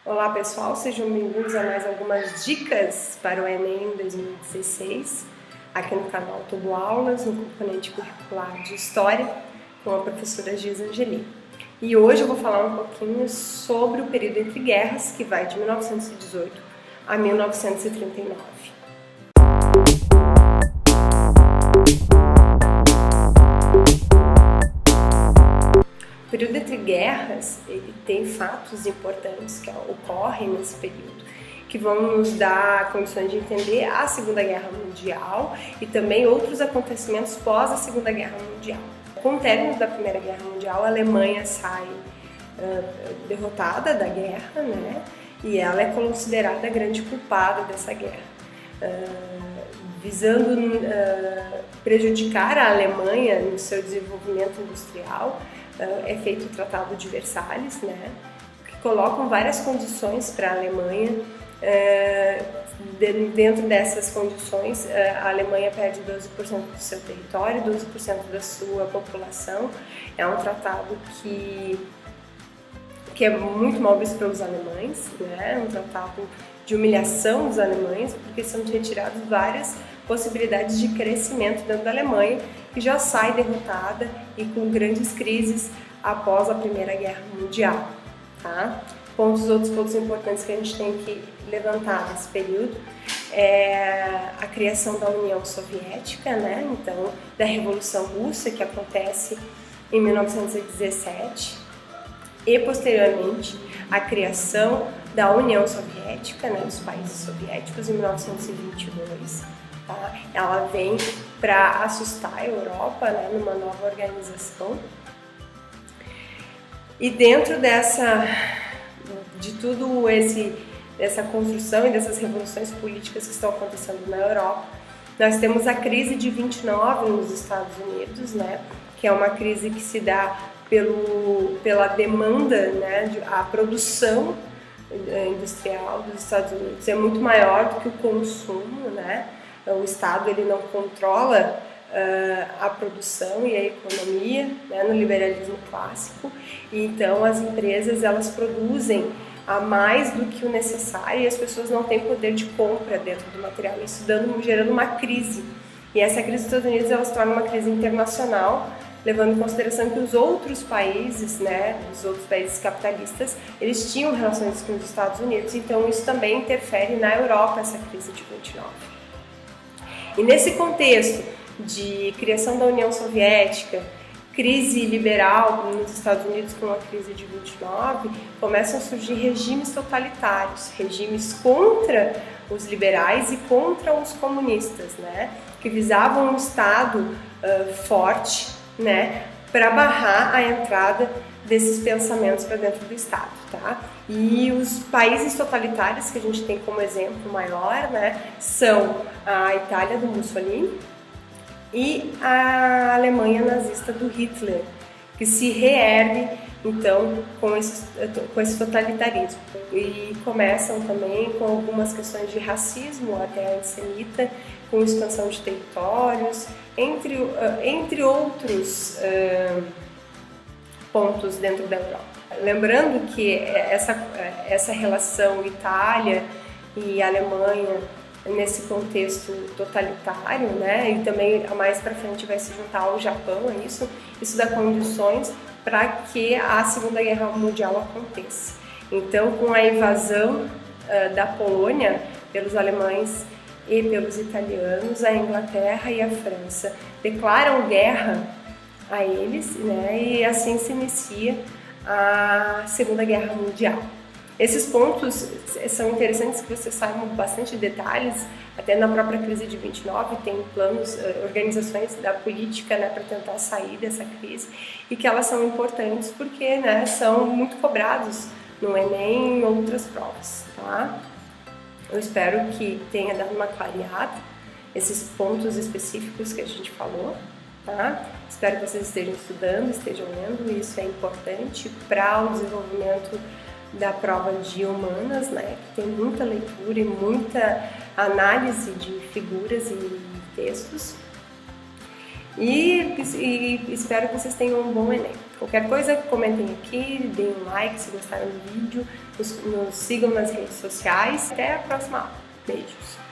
Olá pessoal, sejam bem-vindos a mais algumas dicas para o Enem 2016 aqui no canal Tubo Aulas, no componente curricular de História com a professora Giz Angeli. E hoje eu vou falar um pouquinho sobre o período entre guerras, que vai de 1918 a 1939. O período entre guerras, ele tem fatos importantes que ocorrem nesse período, que vão nos dar condições de entender a Segunda Guerra Mundial e também outros acontecimentos pós a Segunda Guerra Mundial. Com o término da Primeira Guerra Mundial, a Alemanha sai derrotada da guerra, né? E ela é considerada a grande culpada dessa guerra. Visando prejudicar a Alemanha no seu desenvolvimento industrial, é feito o Tratado de Versalhes, né, que colocam várias condições para a Alemanha. Dentro dessas condições, a Alemanha perde 12% do seu território, 12% da sua população. É um tratado que é muito mal visto pelos alemães, né, um tratado de humilhação dos alemães, porque são retiradas várias possibilidades de crescimento dentro da Alemanha, que já sai derrotada e com grandes crises após a Primeira Guerra Mundial. Tá? Outros pontos importantes que a gente tem que levantar nesse período é a criação da União Soviética, né? Então, da Revolução Russa, que acontece em 1917, e posteriormente a criação da União Soviética, né, dos países soviéticos, em 1922. Tá? Ela vem para assustar a Europa, né, numa nova organização. E dentro de tudo essa construção e dessas revoluções políticas que estão acontecendo na Europa, nós temos a crise de 29 nos Estados Unidos, né, que é uma crise que se dá pela demanda, né, a produção industrial dos Estados Unidos é muito maior do que o consumo, né? O Estado ele não controla a produção e a economia, né, no liberalismo clássico, e então as empresas elas produzem a mais do que o necessário e as pessoas não têm poder de compra dentro do material, isso gerando uma crise. E essa crise dos Estados Unidos ela se torna uma crise internacional, levando em consideração que os outros países, né, os outros países capitalistas, eles tinham relações com os Estados Unidos, então isso também interfere na Europa, essa crise de 29. E nesse contexto de criação da União Soviética, crise liberal nos Estados Unidos com a crise de 29, começam a surgir regimes totalitários, regimes contra os liberais e contra os comunistas, né, que visavam um Estado forte, né, para barrar a entrada desses pensamentos para dentro do Estado, tá? E os países totalitários que a gente tem como exemplo maior, né, são a Itália do Mussolini e a Alemanha nazista do Hitler, que se reergue então com esse totalitarismo e começam também com algumas questões de racismo até antissemita, com expansão de territórios, entre outros pontos dentro da Europa. Lembrando que essa relação Itália e Alemanha nesse contexto totalitário, né, e também mais para frente vai se juntar o Japão a isso dá condições para que a Segunda Guerra Mundial aconteça. Então, com a invasão da Polônia pelos alemães e pelos italianos, a Inglaterra e a França declaram guerra a eles, né, e assim se inicia a Segunda Guerra Mundial. Esses pontos são interessantes que vocês saibam bastante detalhes, até na própria crise de 29 tem planos, organizações da política, né, para tentar sair dessa crise e que elas são importantes porque, né, são muito cobrados no Enem e em outras provas, tá? Eu espero que tenha dado uma clareada esses pontos específicos que a gente falou, tá? Espero que vocês estejam estudando, estejam lendo, isso é importante para o desenvolvimento da prova de humanas, né? Que tem muita leitura e muita análise de figuras e textos. E espero que vocês tenham um bom Enem. Qualquer coisa, comentem aqui, deem um like se gostaram do vídeo, nos sigam nas redes sociais. Até a próxima aula. Beijos!